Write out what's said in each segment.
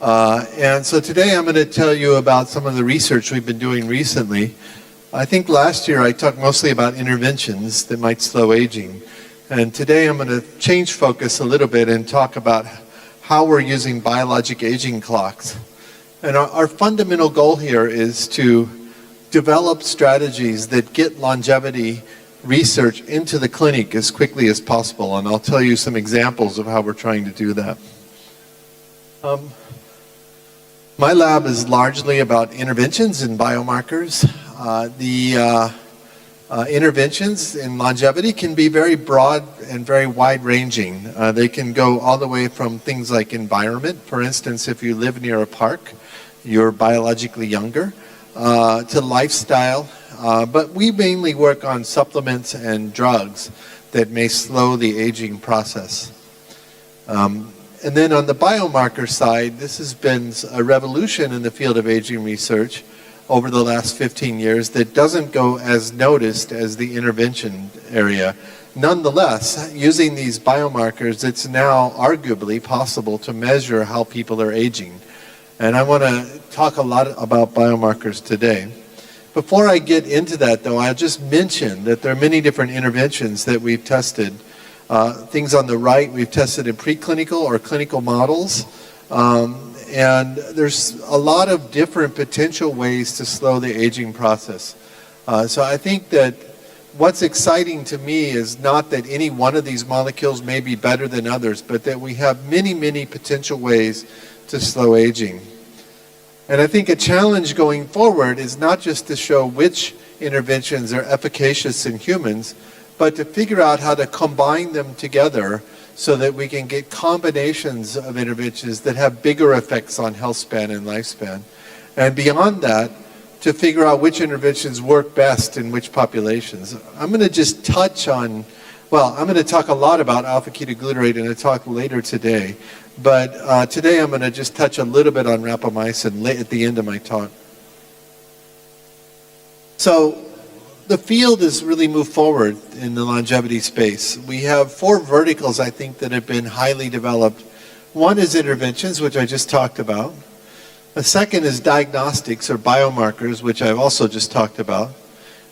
And so today I'm going to tell you about some of the research we've been doing recently. I think last year I talked mostly about interventions that might slow aging. And today I'm going to change focus a little bit and talk about how we're using biologic aging clocks. And our fundamental goal here is to develop strategies that get longevity research into the clinic as quickly as possible. And I'll tell you some examples of how we're trying to do that. My lab is largely about interventions and biomarkers. Interventions in longevity can be very broad and very wide-ranging. They can go all the way from things like environment. For instance, if you live near a park, you're biologically younger, to lifestyle. But we mainly work on supplements and drugs that may slow the aging process. And then on the biomarker side, this has been a revolution in the field of aging research over the last 15 years that doesn't go as noticed as the intervention area. Nonetheless, using these biomarkers, it's now arguably possible to measure how people are aging. And I want to talk a lot about biomarkers today. Before I get into that, though, I'll just mention that there are many different interventions that we've tested. Things on the right we've tested in preclinical or clinical models. And there's a lot of different potential ways to slow the aging process. So I think that what's exciting to me is not that any one of these molecules may be better than others, but that we have many, many potential ways to slow aging. And I think a challenge going forward is not just to show which interventions are efficacious in humans, but to figure out how to combine them together so that we can get combinations of interventions that have bigger effects on health span and lifespan. And beyond that, to figure out which interventions work best in which populations. I'm going to just touch on, well, I'm going to talk a lot about alpha-ketoglutarate in a talk later today. But today I'm going to just touch a little bit on rapamycin at the end of my talk. So the field has really moved forward in the longevity space. We have 4 verticals, I think, that have been highly developed. One is interventions, which I just talked about. The second is diagnostics or biomarkers, which I've also just talked about.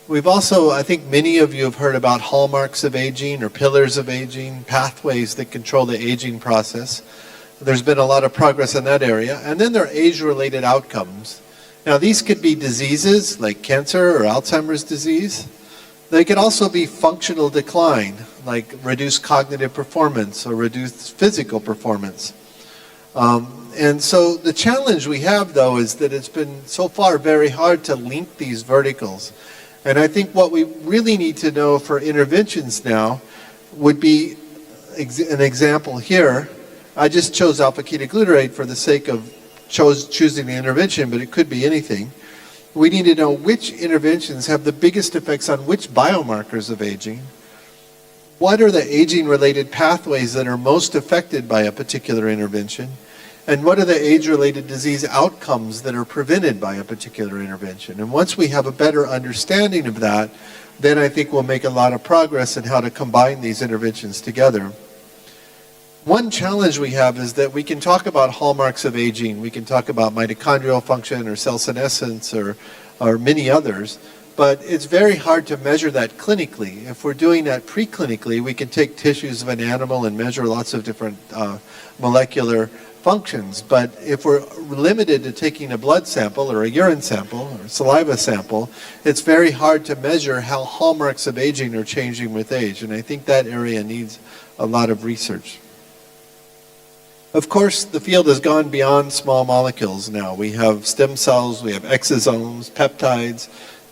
We've also, I think many of you have heard about hallmarks of aging or pillars of aging, pathways that control the aging process. There's been a lot of progress in that area. And then there are age-related outcomes. Now, these could be diseases like cancer or Alzheimer's disease. They could also be functional decline, like reduced cognitive performance or reduced physical performance. And so the challenge we have, though, is that it's been so far very hard to link these verticals. And I think what we really need to know for interventions now would be an example here. I just chose alpha-ketoglutarate for the sake of choosing the intervention, but it could be anything. We need to know which interventions have the biggest effects on which biomarkers of aging. What are the aging-related pathways that are most affected by a particular intervention? And what are the age-related disease outcomes that are prevented by a particular intervention? And once we have a better understanding of that, then I think we'll make a lot of progress in how to combine these interventions together. One challenge we have is that we can talk about hallmarks of aging. We can talk about mitochondrial function or cell senescence or many others, but it's very hard to measure that clinically. If we're doing that preclinically, we can take tissues of an animal and measure lots of different molecular functions. But if we're limited to taking a blood sample or a urine sample or a saliva sample, it's very hard to measure how hallmarks of aging are changing with age. And I think that area needs a lot of research. Of course, the field has gone beyond small molecules now. We have stem cells, we have exosomes, peptides,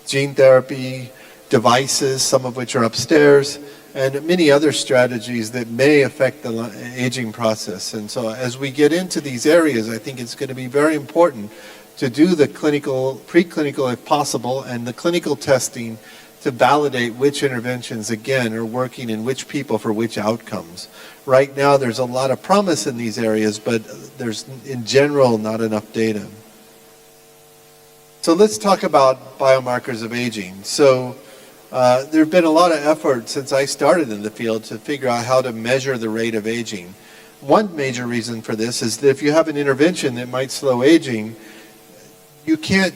gene therapy, devices, some of which are upstairs, and many other strategies that may affect the aging process. And so as we get into these areas, I think it's going to be very important to do the clinical, preclinical if possible, and the clinical testing to validate which interventions, again, are working in which people for which outcomes. Right now, there's a lot of promise in these areas, but there's, in general, not enough data. So let's talk about biomarkers of aging. So there have been a lot of effort since I started in the field to figure out how to measure the rate of aging. One major reason for this is that if you have an intervention that might slow aging, you can't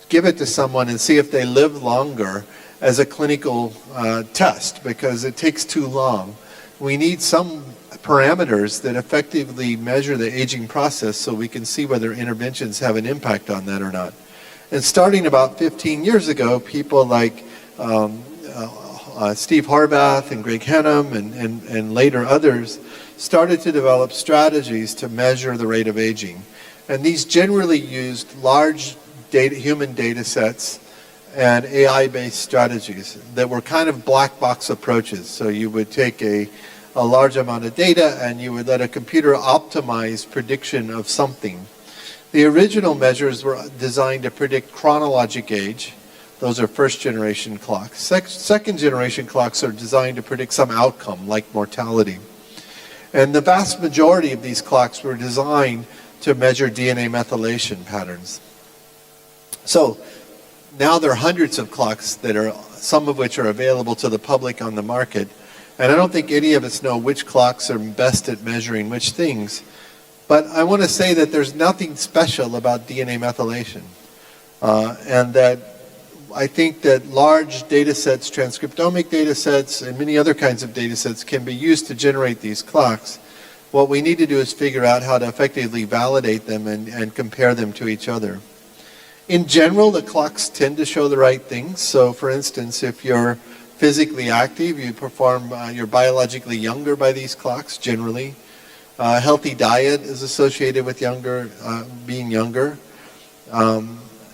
give it to someone and see if they live longer as a clinical test because it takes too long. We need some parameters that effectively measure the aging process so we can see whether interventions have an impact on that or not. And starting about 15 years ago, people like Steve Horvath and Greg Henham and later others started to develop strategies to measure the rate of aging. And these generally used large human data sets and AI-based strategies that were kind of black box approaches. So you would take a large amount of data and you would let a computer optimize prediction of something. The original measures were designed to predict chronologic age. Those are first generation clocks. Second generation clocks are designed to predict some outcome like mortality. And the vast majority of these clocks were designed to measure DNA methylation patterns. So now there are hundreds of clocks that are, some of which are available to the public on the market. And I don't think any of us know which clocks are best at measuring which things. But I want to say that there's nothing special about DNA methylation. And that I think that large data sets, transcriptomic data sets, and many other kinds of data sets can be used to generate these clocks. What we need to do is figure out how to effectively validate them and compare them to each other. In general, the clocks tend to show the right things. So for instance, if you're physically active, you perform, you're biologically younger by these clocks, generally. A healthy diet is associated with being younger.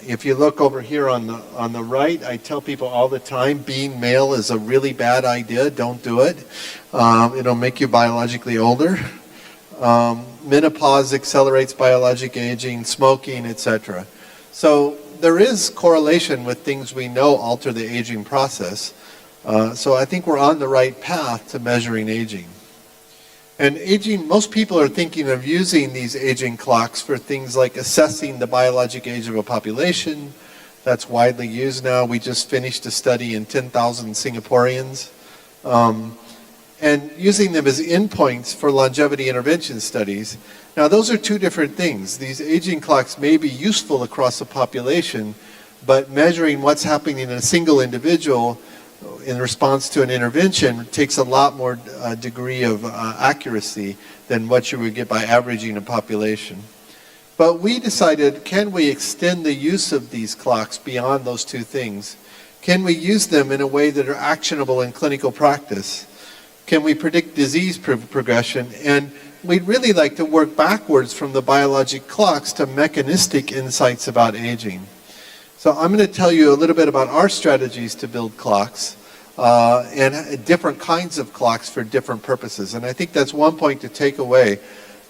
If you look over here on the right, I tell people all the time, being male is a really bad idea. Don't do it. It'll make you biologically older. Menopause accelerates biologic aging, smoking, etc. So there is correlation with things we know alter the aging process. So I think we're on the right path to measuring aging. And aging, most people are thinking of using these aging clocks for things like assessing the biologic age of a population. That's widely used now. We just finished a study in 10,000 Singaporeans. And using them as endpoints for longevity intervention studies. Now those are two different things. These aging clocks may be useful across a population, but measuring what's happening in a single individual in response to an intervention takes a lot more degree of accuracy than what you would get by averaging a population. But we decided, can we extend the use of these clocks beyond those two things? Can we use them in a way that are actionable in clinical practice? Can we predict disease progression? And we'd really like to work backwards from the biologic clocks to mechanistic insights about aging. So I'm going to tell you a little bit about our strategies to build clocks and different kinds of clocks for different purposes. And I think that's one point to take away.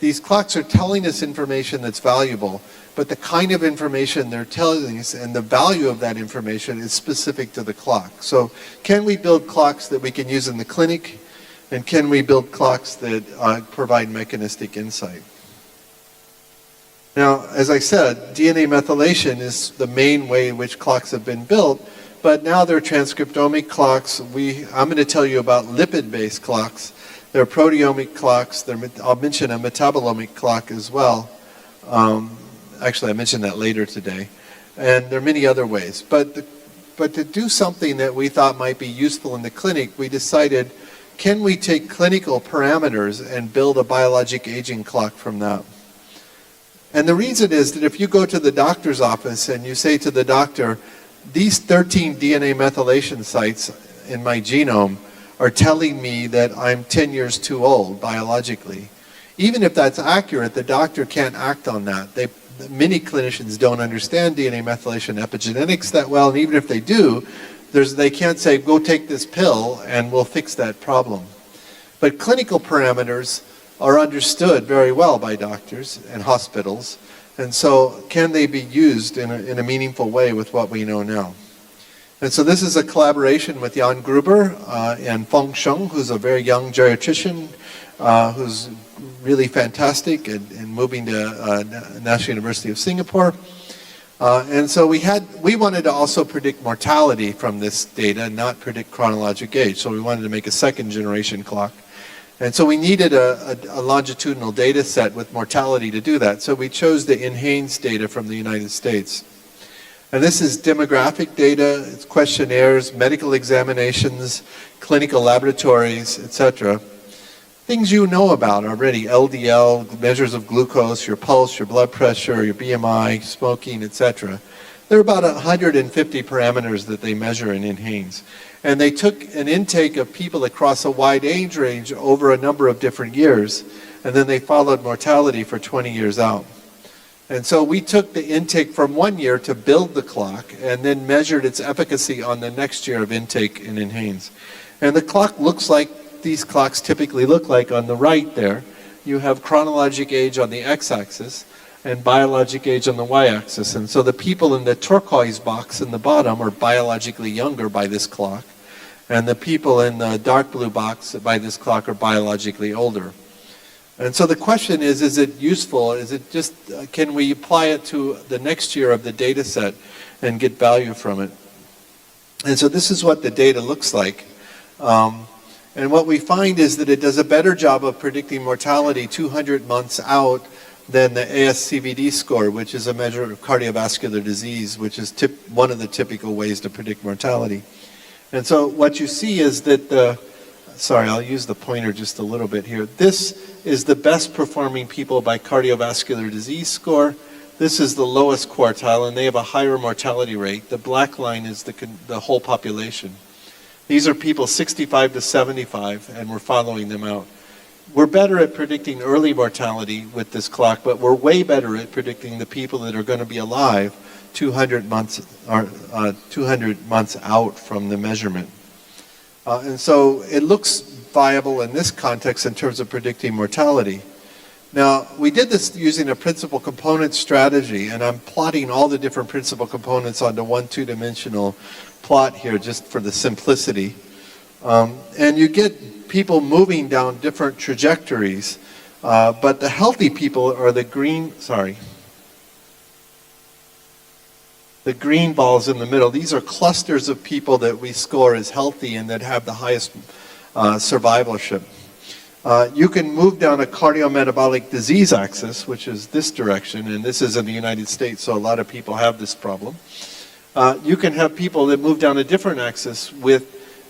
These clocks are telling us information that's valuable, but the kind of information they're telling us and the value of that information is specific to the clock. So can we build clocks that we can use in the clinic? And can we build clocks that provide mechanistic insight? Now, as I said, DNA methylation is the main way in which clocks have been built, but now they're transcriptomic clocks. I'm going to tell you about lipid-based clocks. There are proteomic clocks. I'll mention a metabolomic clock as well. Actually, I mentioned that later today. And there are many other ways. But to do something that we thought might be useful in the clinic, we decided, can we take clinical parameters and build a biologic aging clock from that? And the reason is that if you go to the doctor's office and you say to the doctor, these 13 DNA methylation sites in my genome are telling me that I'm 10 years too old biologically. Even if that's accurate, the doctor can't act on that. Many clinicians don't understand DNA methylation epigenetics that well, and even if they do, they can't say, go take this pill and we'll fix that problem. But clinical parameters are understood very well by doctors and hospitals, and so can they be used in a meaningful way with what we know now? And so this is a collaboration with Jan Gruber and Feng Sheng, who's a very young geriatrician who's really fantastic and moving to National University of Singapore. And so we wanted to also predict mortality from this data, not predict chronologic age. So we wanted to make a second generation clock. And so we needed a longitudinal data set with mortality to do that. So we chose the NHANES data from the United States. And this is demographic data, it's questionnaires, medical examinations, clinical laboratories, etc. Things you know about already, LDL, measures of glucose, your pulse, your blood pressure, your BMI, smoking, etc. There are about 150 parameters that they measure in NHANES. And they took an intake of people across a wide age range over a number of different years, and then they followed mortality for 20 years out. And so we took the intake from 1 year to build the clock and then measured its efficacy on the next year of intake in NHANES. And the clock looks like these clocks typically look like on the right there. You have chronologic age on the x-axis and biologic age on the y-axis. And so the people in the turquoise box in the bottom are biologically younger by this clock, and the people in the dark blue box by this clock are biologically older. And so the question is it useful? Is it just, can we apply it to the next year of the data set and get value from it? And so this is what the data looks like. And what we find is that it does a better job of predicting mortality 200 months out than the ASCVD score, which is a measure of cardiovascular disease, which is one of the typical ways to predict mortality. And so what you see is that sorry, I'll use the pointer just a little bit here. This is the best performing people by cardiovascular disease score. This is the lowest quartile, and they have a higher mortality rate. The black line is the whole population. These are people 65 to 75, and we're following them out. We're better at predicting early mortality with this clock, but we're way better at predicting the people that are going to be alive 200 months out from the measurement. And so it looks viable in this context in terms of predicting mortality. Now, we did this using a principal component strategy, and I'm plotting all the different principal components onto one two-dimensional plot here just for the simplicity. And you get people moving down different trajectories, but the healthy people are the green, the green balls in the middle. These are clusters of people that we score as healthy and that have the highest survivorship. You can move down a cardiometabolic disease axis, which is this direction, and this is in the United States, so a lot of people have this problem. You can have people that move down a different axis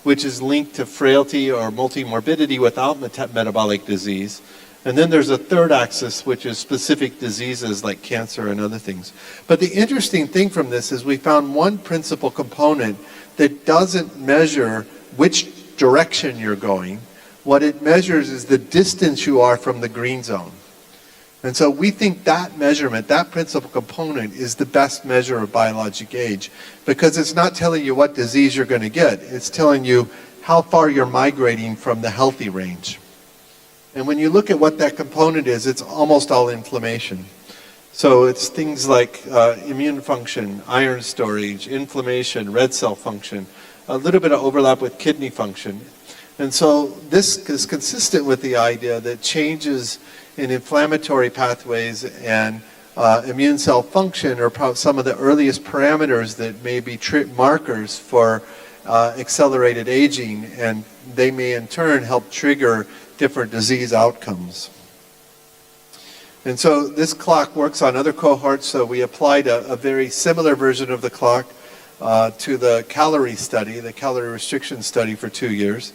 which is linked to frailty or multimorbidity without metabolic disease. And then there's a third axis, which is specific diseases like cancer and other things. But the interesting thing from this is we found one principal component that doesn't measure which direction you're going. What it measures is the distance you are from the green zone. And so we think that measurement, that principal component, is the best measure of biologic age, because it's not telling you what disease you're going to get. It's telling you how far you're migrating from the healthy range. And when you look at what that component is, it's almost all inflammation. So it's things like immune function, iron storage, inflammation, red cell function, a little bit of overlap with kidney function. And so this is consistent with the idea that changes in inflammatory pathways and immune cell function are some of the earliest parameters that may be markers for accelerated aging, and they may in turn help trigger different disease outcomes. And so this clock works on other cohorts, so we applied a very similar version of the clock to the calorie study, the calorie restriction study for 2 years.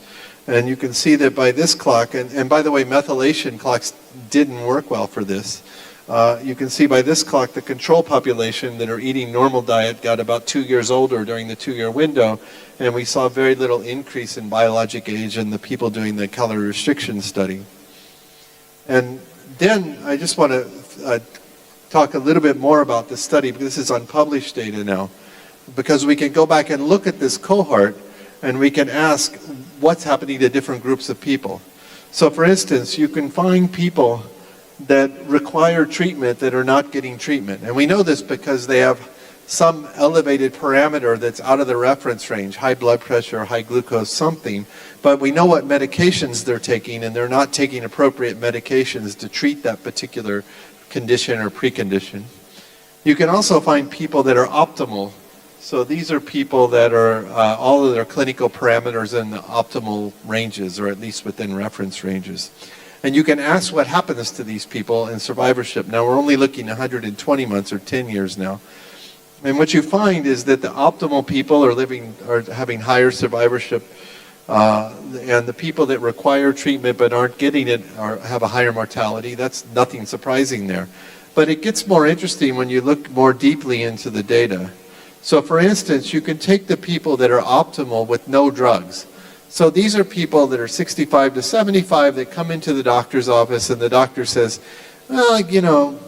And you can see that by this clock, and by the way, methylation clocks didn't work well for this. You can see by this clock the control population that are eating normal diet got about 2 years older during the 2-year window, and we saw very little increase in biologic age in the people doing the calorie restriction study. And then I just want to talk a little bit more about this study, because this is unpublished data now, because we can go back and look at this cohort and we can ask what's happening to different groups of people. So for instance, you can find people that require treatment that are not getting treatment. And we know this because they have some elevated parameter that's out of the reference range, high blood pressure, high glucose, something. But we know what medications they're taking, and they're not taking appropriate medications to treat that particular condition or precondition. You can also find people that are optimal. So these are people that are, all of their clinical parameters in the optimal ranges, or at least within reference ranges. And you can ask what happens to these people in survivorship. Now we're only looking 120 months or 10 years now. And what you find is that the optimal people are having higher survivorship, and the people that require treatment but aren't getting it have a higher mortality. That's nothing surprising there. But it gets more interesting when you look more deeply into the data. So for instance, you can take the people that are optimal with no drugs. So these are people that are 65 to 75 that come into the doctor's office, and the doctor says, well, you know,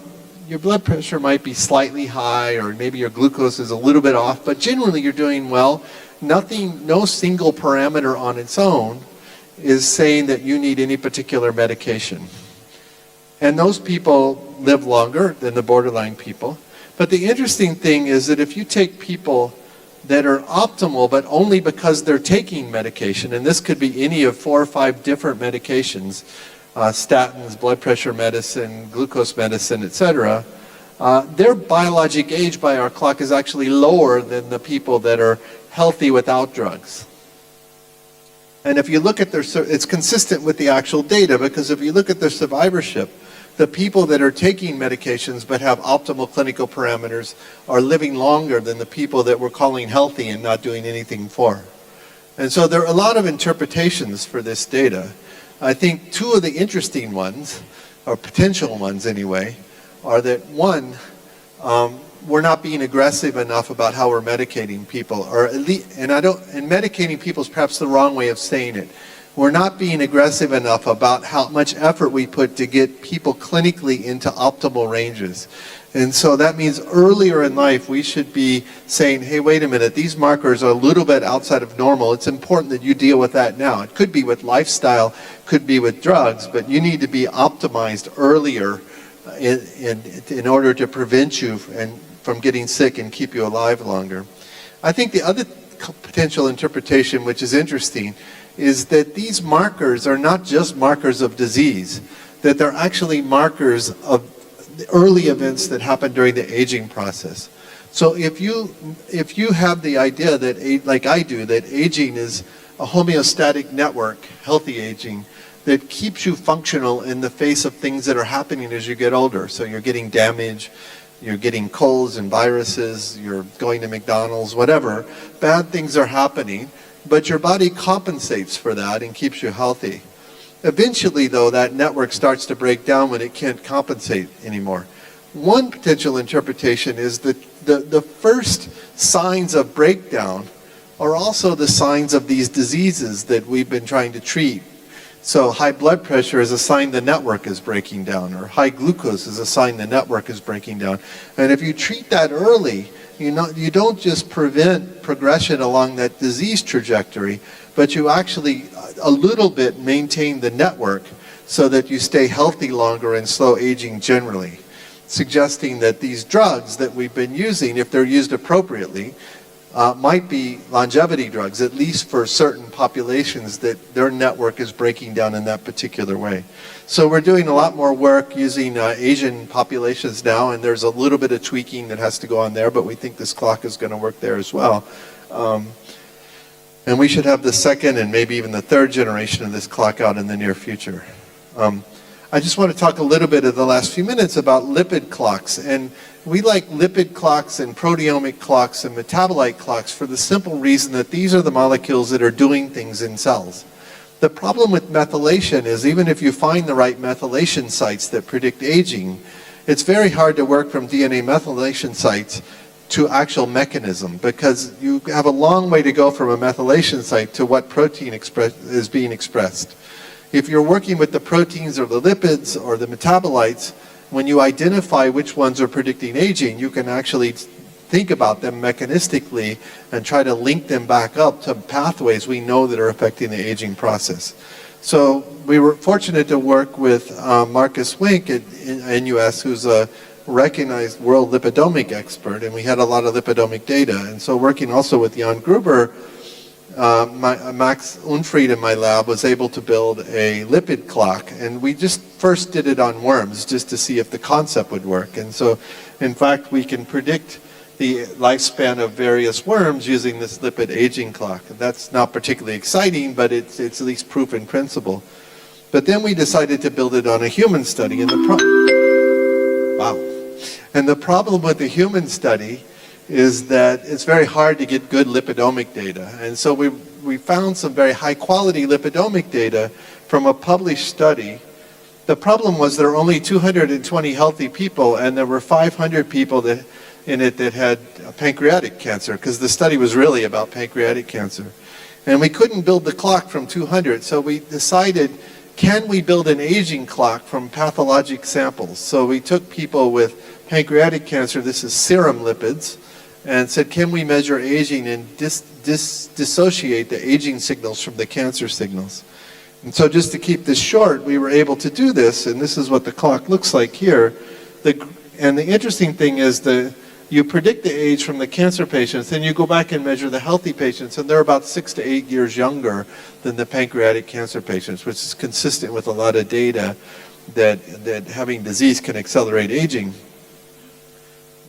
your blood pressure might be slightly high, or maybe your glucose is a little bit off, but generally you're doing well. Nothing, no single parameter on its own is saying that you need any particular medication. And those people live longer than the borderline people. But the interesting thing is that if you take people that are optimal, but only because they're taking medication, and this could be any of 4 or 5 different medications, statins, blood pressure medicine, glucose medicine, etc., their biologic age by our clock is actually lower than the people that are healthy without drugs. And if you look at their, it's consistent with the actual data, because if you look at their survivorship, the people that are taking medications but have optimal clinical parameters are living longer than the people that we're calling healthy and not doing anything for. And so there are a lot of interpretations for this data. I think 2 of the interesting ones, or potential ones anyway, are that one, we're not being aggressive enough about how we're medicating people, or at least, and medicating people is perhaps the wrong way of saying it. We're not being aggressive enough about how much effort we put to get people clinically into optimal ranges. And so that means earlier in life we should be saying, hey, wait a minute, these markers are a little bit outside of normal. It's important that you deal with that now. It could be with lifestyle, could be with drugs, but you need to be optimized earlier in order to prevent you from getting sick and keep you alive longer. I think the other potential interpretation, which is interesting, is that these markers are not just markers of disease, that they're actually markers of the early events that happen during the aging process. So if you have the idea that, like I do, that aging is a homeostatic network, healthy aging, that keeps you functional in the face of things that are happening as you get older. So you're getting damage, you're getting colds and viruses, you're going to McDonald's, whatever. Bad things are happening, but your body compensates for that and keeps you healthy. Eventually, though, that network starts to break down when it can't compensate anymore. One potential interpretation is that the first signs of breakdown are also the signs of these diseases that we've been trying to treat. So high blood pressure is a sign the network is breaking down, or high glucose is a sign the network is breaking down. And if you treat that early, you don't just prevent progression along that disease trajectory, but you actually a little bit maintain the network so that you stay healthy longer and slow aging generally, suggesting that these drugs that we've been using, if they're used appropriately, might be longevity drugs, at least for certain populations that their network is breaking down in that particular way. So we're doing a lot more work using Asian populations now, and there's a little bit of tweaking that has to go on there, but we think this clock is going to work there as well. And we should have the second and maybe even the third generation of this clock out in the near future. I just want to talk a little bit of the last few minutes about lipid clocks. And we like lipid clocks and proteomic clocks and metabolite clocks for the simple reason that these are the molecules that are doing things in cells. The problem with methylation is even if you find the right methylation sites that predict aging, it's very hard to work from DNA methylation sites to actual mechanism, because you have a long way to go from a methylation site to what protein is being expressed. If you're working with the proteins or the lipids or the metabolites, when you identify which ones are predicting aging, you can actually think about them mechanistically and try to link them back up to pathways we know that are affecting the aging process. So we were fortunate to work with Marcus Wink at NUS, who's a recognized world lipidomic expert, and we had a lot of lipidomic data. And so working also with Jan Gruber, Max Unfried in my lab was able to build a lipid clock, and we just first did it on worms just to see if the concept would work. And so in fact we can predict the lifespan of various worms using this lipid aging clock. And that's not particularly exciting, but it's at least proof in principle. But then we decided to build it on a human study. And the problem with the human study is that it's very hard to get good lipidomic data. And so we found some very high quality lipidomic data from a published study. The problem was there were only 220 healthy people, and there were 500 people in it that had pancreatic cancer, because the study was really about pancreatic cancer. And we couldn't build the clock from 200, so we decided, can we build an aging clock from pathologic samples? So we took people with pancreatic cancer, this is serum lipids, and said, can we measure aging and dissociate the aging signals from the cancer signals? And so just to keep this short, we were able to do this, and this is what the clock looks like here. And the interesting thing is you predict the age from the cancer patients, then you go back and measure the healthy patients, and they're about 6 to 8 years younger than the pancreatic cancer patients, which is consistent with a lot of data that having disease can accelerate aging.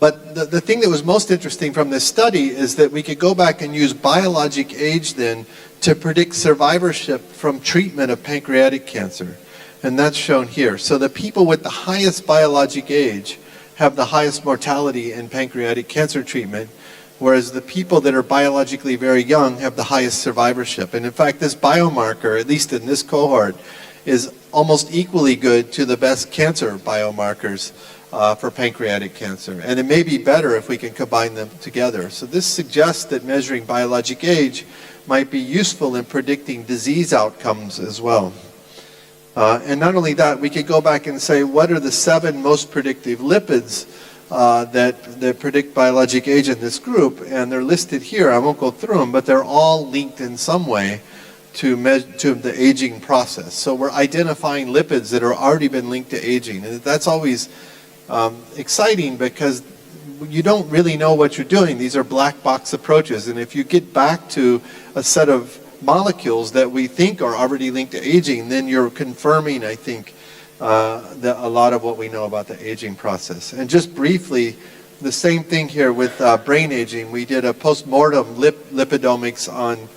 But the thing that was most interesting from this study is that we could go back and use biologic age then to predict survivorship from treatment of pancreatic cancer. And that's shown here. So the people with the highest biologic age have the highest mortality in pancreatic cancer treatment, whereas the people that are biologically very young have the highest survivorship. And in fact, this biomarker, at least in this cohort, is almost equally good to the best cancer biomarkers for pancreatic cancer. And it may be better if we can combine them together. So this suggests that measuring biologic age might be useful in predicting disease outcomes as well. And not only that, we could go back and say, what are the 7 most predictive lipids that predict biologic age in this group? And they're listed here. I won't go through them, but they're all linked in some way to the aging process. So we're identifying lipids that are already been linked to aging. And that's always exciting, because you don't really know what you're doing. These are black box approaches. And if you get back to a set of molecules that we think are already linked to aging, then you're confirming, I think, a lot of what we know about the aging process. And just briefly, the same thing here with brain aging. We did a post-mortem lipidomics on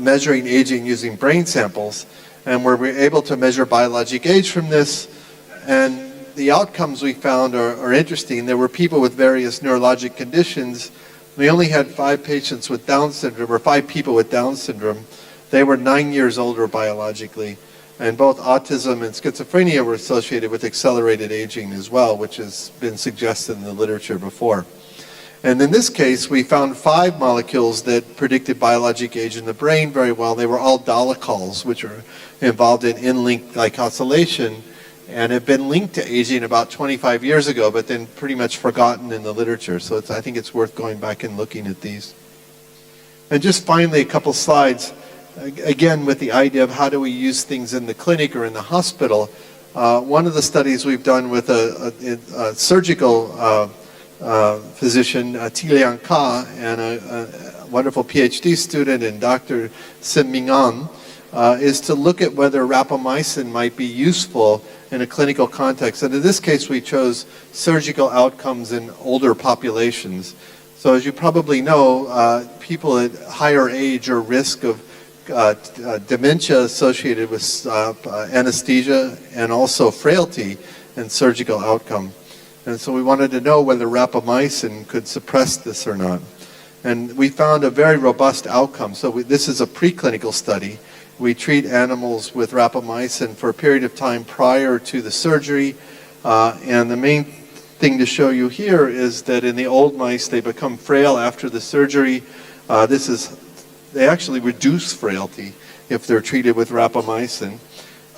measuring aging using brain samples, and where we're able to measure biologic age from this. And the outcomes we found are interesting. There were people with various neurologic conditions. We only had 5 patients with Down syndrome, or 5 people with Down syndrome. They were 9 years older biologically. And both autism and schizophrenia were associated with accelerated aging as well, which has been suggested in the literature before. And in this case, we found 5 molecules that predicted biologic age in the brain very well. They were all dolichols, which are involved in in-link glycosylation, and have been linked to aging about 25 years ago, but then pretty much forgotten in the literature. So I think it's worth going back and looking at these. And just finally, a couple slides, again with the idea of how do we use things in the clinic or in the hospital. One of the studies we've done with a surgical physician, Tiliang Ka, and a wonderful PhD student, and Dr. Sim Ming An, is to look at whether rapamycin might be useful in a clinical context. And in this case, we chose surgical outcomes in older populations. So as you probably know, people at higher age or risk of dementia associated with anesthesia, and also frailty and surgical outcome. And so we wanted to know whether rapamycin could suppress this or not. And we found a very robust outcome. So this is a preclinical study. We treat animals with rapamycin for a period of time prior to the surgery. And the main thing to show you here is that in the old mice, they become frail after the surgery. They actually reduce frailty if they're treated with rapamycin.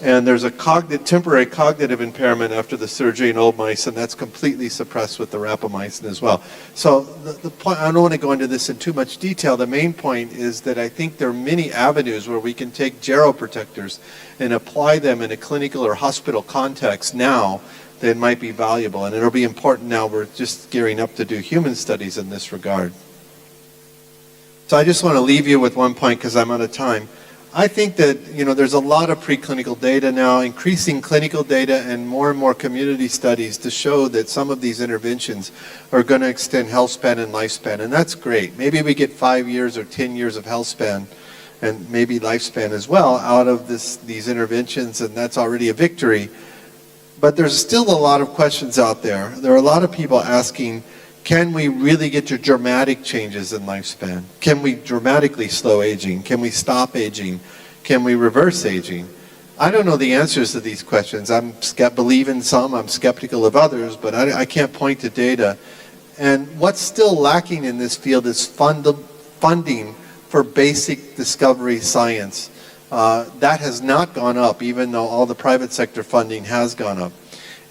And there's a temporary cognitive impairment after the surgery in old mice, and that's completely suppressed with the rapamycin as well. So the point, I don't want to go into this in too much detail. The main point is that I think there are many avenues where we can take geroprotectors and apply them in a clinical or hospital context now that might be valuable. And it'll be important now. We're just gearing up to do human studies in this regard. So I just want to leave you with one point because I'm out of time. I think that, there's a lot of preclinical data now, increasing clinical data and more community studies to show that some of these interventions are going to extend health span and lifespan, and that's great. Maybe we get 5 years or 10 years of health span and maybe lifespan as well out of these interventions, and that's already a victory. But there's still a lot of questions out there. There are a lot of people asking, can we really get to dramatic changes in lifespan? Can we dramatically slow aging? Can we stop aging? Can we reverse aging? I don't know the answers to these questions. I believe in some, I'm skeptical of others, but I can't point to data. And what's still lacking in this field is funding for basic discovery science. That has not gone up, even though all the private sector funding has gone up.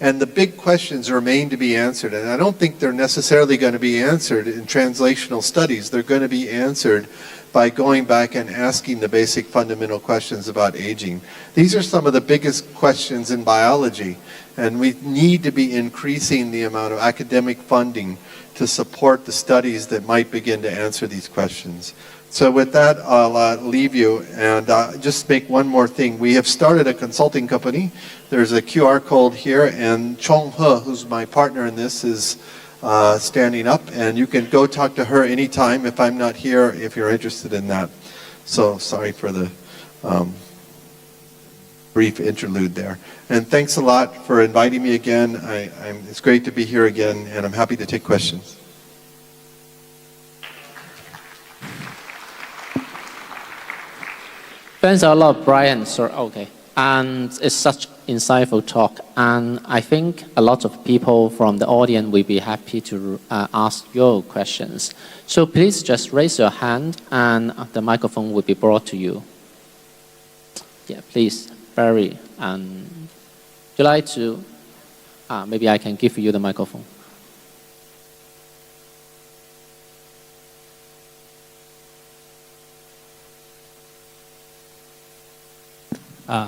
And the big questions remain to be answered, and I don't think they're necessarily going to be answered in translational studies. They're going to be answered by going back and asking the basic fundamental questions about aging. These are some of the biggest questions in biology, and we need to be increasing the amount of academic funding to support the studies that might begin to answer these questions. So with that, I'll leave you and just make one more thing. We have started a consulting company. There's a QR code here, and Chong He, who's my partner in this, is standing up, and you can go talk to her anytime if I'm not here, if you're interested in that. So sorry for the brief interlude there. And thanks a lot for inviting me again. It's great to be here again, and I'm happy to take questions. Thanks a lot, Brian. Sorry, okay. And it's such insightful talk. And I think a lot of people from the audience will be happy to ask your questions. So please just raise your hand and the microphone will be brought to you. Yeah, please, Barry. Would you like to, maybe I can give you the microphone.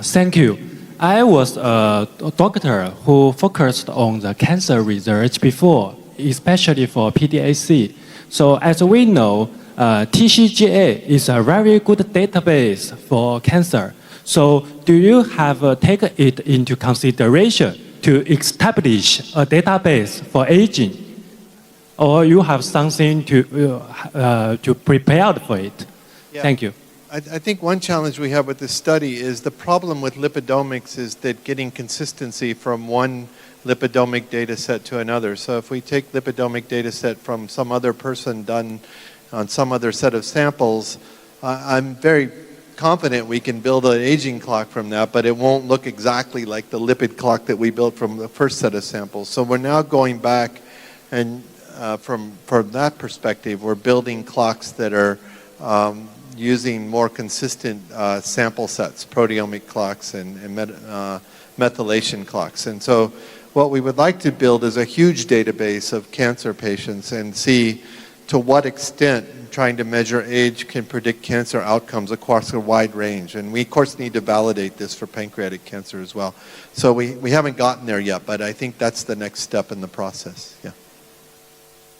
Thank you. I was a doctor who focused on the cancer research before, especially for PDAC. So as we know, TCGA is a very good database for cancer. So do you have taken it into consideration to establish a database for aging? Or you have something to prepare for it? Yeah. Thank you. I think one challenge we have with this study is the problem with lipidomics is that getting consistency from one lipidomic data set to another. So if we take lipidomic data set from some other person done on some other set of samples, I'm very confident we can build an aging clock from that, but it won't look exactly like the lipid clock that we built from the first set of samples. So we're now going back and from that perspective, we're building clocks that are using more consistent sample sets, proteomic clocks and methylation clocks. And so what we would like to build is a huge database of cancer patients and see to what extent trying to measure age can predict cancer outcomes across a wide range. And we, of course, need to validate this for pancreatic cancer as well. So we haven't gotten there yet, but I think that's the next step in the process. Yeah.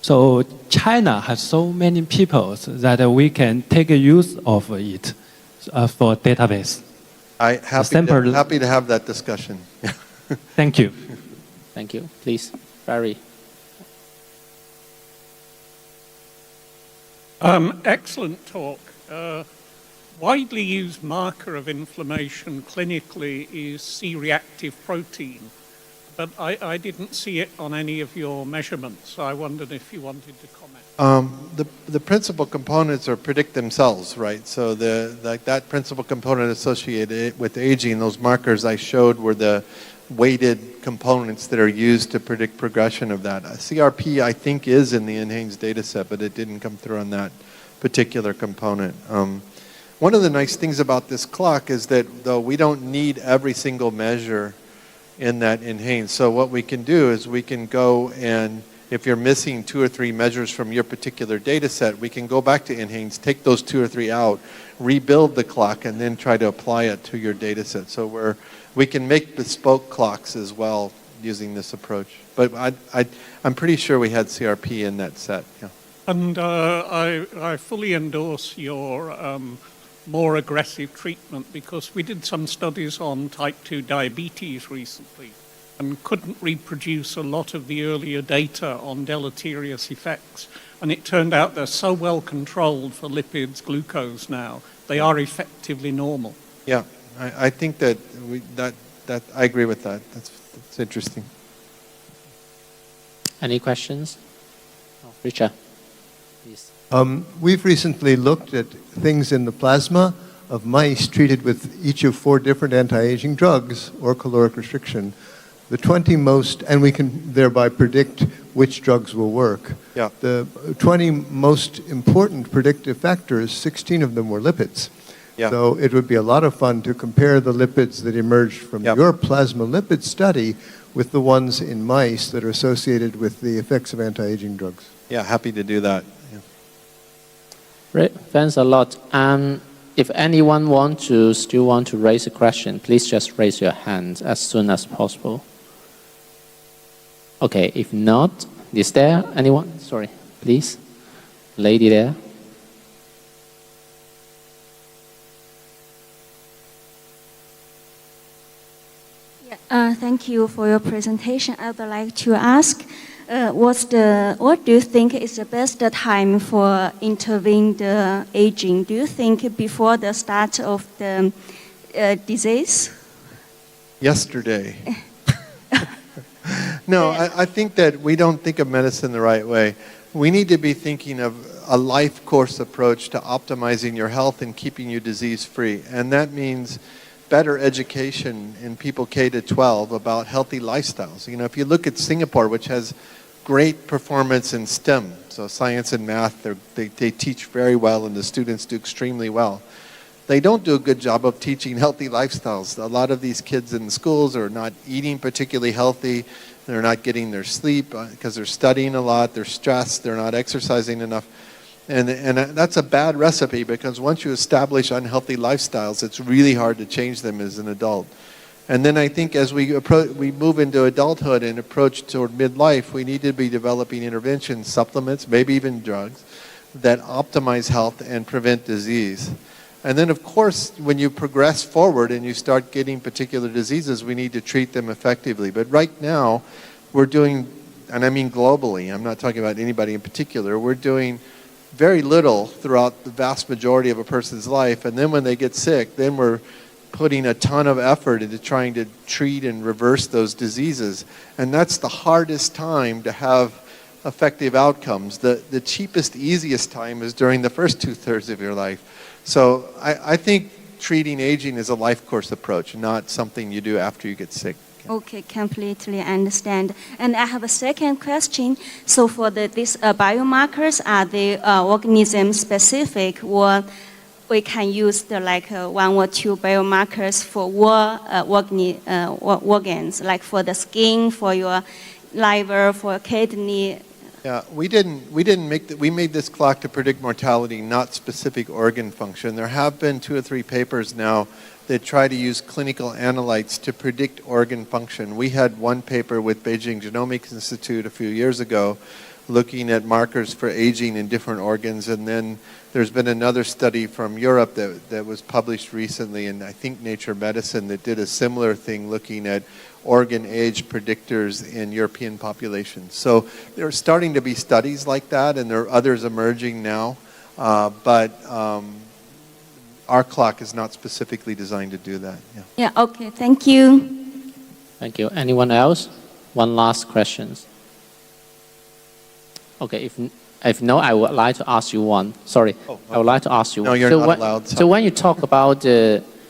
So China has so many people that we can take use of it for database. Happy to have that discussion. Thank you. Thank you. Please, Barry. Excellent talk. Widely used marker of inflammation clinically is C-reactive protein. But I didn't see it on any of your measurements, so I wondered if you wanted to comment. The principal components are predict themselves, right? So that principal component associated with aging, those markers I showed were the weighted components that are used to predict progression of that. CRP, I think, is in the NHANES data set, but it didn't come through on that particular component. One of the nice things about this clock is that, though, we don't need every single measure in that NHANES. So what we can do is we can go and if you're missing 2 or 3 measures from your particular data set, we can go back to NHANES, take those 2 or 3 out, rebuild the clock, and then try to apply it to your data set. So we can make bespoke clocks as well using this approach. But I'm pretty sure we had CRP in that set. Yeah. And I fully endorse your more aggressive treatment, because we did some studies on type 2 diabetes recently and couldn't reproduce a lot of the earlier data on deleterious effects. And it turned out they're so well controlled for lipids, glucose now, they are effectively normal. Yeah, I think that I agree with that. That's interesting. Any questions? Oh, Richard, please. We've recently looked at things in the plasma of mice treated with each of 4 different anti-aging drugs or caloric restriction. The 20 most, and we can thereby predict which drugs will work. Yeah. The 20 most important predictive factors, 16 of them were lipids. Yeah. So it would be a lot of fun to compare the lipids that emerged from Yep. your plasma lipid study with the ones in mice that are associated with the effects of anti-aging drugs. Yeah, happy to do that. Yeah. Great, thanks a lot. If anyone still want to raise a question, please just raise your hand as soon as possible. Okay, if not, is there anyone? Sorry, please. Lady there. Thank you for your presentation. I would like to ask, what do you think is the best time for intervening the aging? Do you think before the start of the disease? Yesterday. No, I think that we don't think of medicine the right way. We need to be thinking of a life course approach to optimizing your health and keeping you disease-free. And that means better education in people K to 12 about healthy lifestyles. You know, if you look at Singapore, which has great performance in STEM, so science and math, they teach very well and the students do extremely well. They don't do a good job of teaching healthy lifestyles. A lot of these kids in schools are not eating particularly healthy. They're not getting their sleep because they're studying a lot. They're stressed. They're not exercising enough. And that's a bad recipe, because once you establish unhealthy lifestyles, it's really hard to change them as an adult. And then I think as we move into adulthood and approach toward midlife, we need to be developing interventions, supplements, maybe even drugs, that optimize health and prevent disease. And then, of course, when you progress forward and you start getting particular diseases, we need to treat them effectively. But right now, we're doing, and I mean globally, I'm not talking about anybody in particular, we're doing very little throughout the vast majority of a person's life. And then when they get sick, then we're putting a ton of effort into trying to treat and reverse those diseases. And that's the hardest time to have effective outcomes. The cheapest, easiest time is during the first 2/3 of your life. So I think treating aging is a life course approach, not something you do after you get sick. Okay, completely understand. And I have a second question. So for these biomarkers, are they organism specific, or we can use one or two biomarkers for organs, like for the skin, for your liver, for kidney? Yeah, we made this clock to predict mortality, not specific organ function. There have been 2 or 3 papers now that try to use clinical analytes to predict organ function. We had one paper with Beijing Genomics Institute a few years ago looking at markers for aging in different organs, and then there's been another study from Europe that was published recently in, I think, Nature Medicine, that did a similar thing looking at organ age predictors in European populations. So there are starting to be studies like that, and there are others emerging now, but our clock is not specifically designed to do that. Yeah. Yeah, okay, thank you. Thank you. Anyone else? One last question. Okay, if no, I would like to ask you one. Sorry, Oh, okay. I would like to ask you. No, you're not allowed. So when you talk about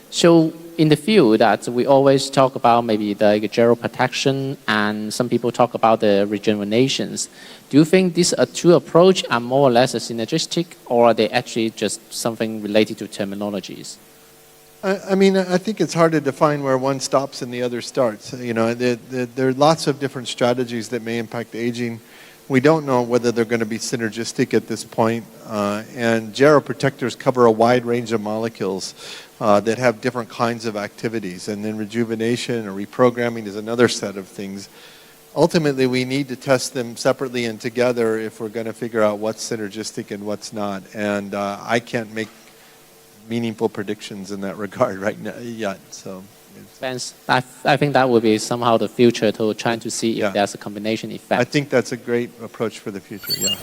so in the field that we always talk about maybe the geroprotection, and some people talk about the rejuvenations. Do you think these two approaches are more or less synergistic, or are they actually just something related to terminologies? I mean, I think it's hard to define where one stops and the other starts. You know, there are lots of different strategies that may impact aging. We don't know whether they're going to be synergistic at this point. And geroprotectors cover a wide range of molecules that have different kinds of activities. And then rejuvenation or reprogramming is another set of things. Ultimately, we need to test them separately and together if we're going to figure out what's synergistic and what's not. And I can't meaningful predictions in that regard right now yet. So, Depends. I think that would be somehow the future to trying to see Yeah. if there's a combination effect. I think that's a great approach for the future. Yeah.